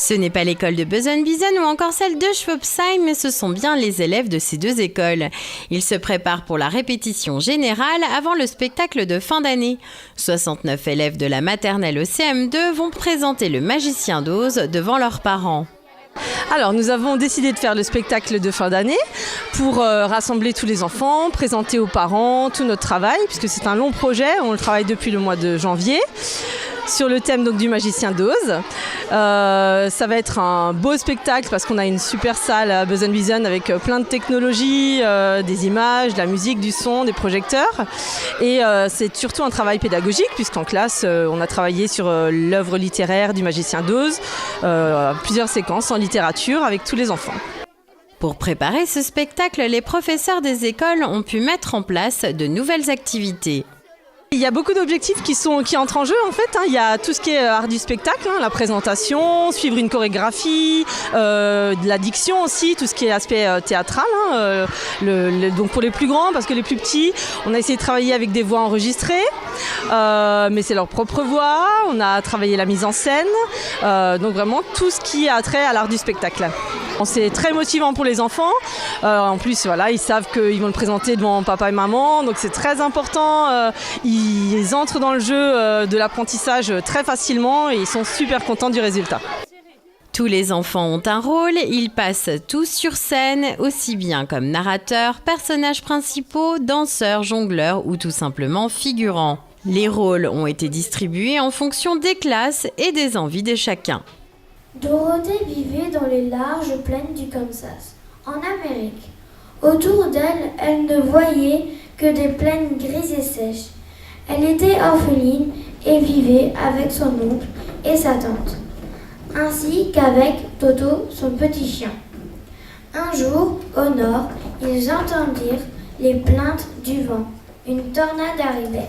Ce n'est pas l'école de Besançon ou encore celle de Schwabsheim, mais ce sont bien les élèves de ces deux écoles. Ils se préparent pour la répétition générale avant le spectacle de fin d'année. 69 élèves de la maternelle au CM2 vont présenter le Magicien d'Oz devant leurs parents. Alors, nous avons décidé de faire le spectacle de fin d'année pour rassembler tous les enfants, présenter aux parents tout notre travail, puisque c'est un long projet, on le travaille depuis le mois de janvier, sur le thème donc, du Magicien d'Oz. Ça va être un beau spectacle parce qu'on a une super salle à Besançon avec plein de technologies, des images, de la musique, du son, des projecteurs. Et c'est surtout un travail pédagogique puisqu'en classe, on a travaillé sur l'œuvre littéraire du Magicien d'Oz, plusieurs séquences en littérature avec tous les enfants. Pour préparer ce spectacle, les professeurs des écoles ont pu mettre en place de nouvelles activités. Il y a beaucoup d'objectifs qui entrent en jeu en fait. Il y a tout ce qui est art du spectacle, la présentation, suivre une chorégraphie, de la diction aussi, tout ce qui est aspect théâtral. Donc pour les plus grands, parce que les plus petits, on a essayé de travailler avec des voix enregistrées, mais c'est leur propre voix. On a travaillé la mise en scène, donc vraiment tout ce qui a trait à l'art du spectacle. C'est très motivant pour les enfants. En plus, voilà, ils savent qu'ils vont le présenter devant papa et maman, donc c'est très important. Ils entrent dans le jeu de l'apprentissage très facilement et ils sont super contents du résultat. Tous les enfants ont un rôle, ils passent tous sur scène, aussi bien comme narrateurs, personnages principaux, danseurs, jongleurs ou tout simplement figurants. Les rôles ont été distribués en fonction des classes et des envies de chacun. Dorothée vivait dans les larges plaines du Kansas, en Amérique. Autour d'elle, elle ne voyait que des plaines grises et sèches. Elle était orpheline et vivait avec son oncle et sa tante, ainsi qu'avec Toto, son petit chien. Un jour, au nord, ils entendirent les plaintes du vent. Une tornade arrivait.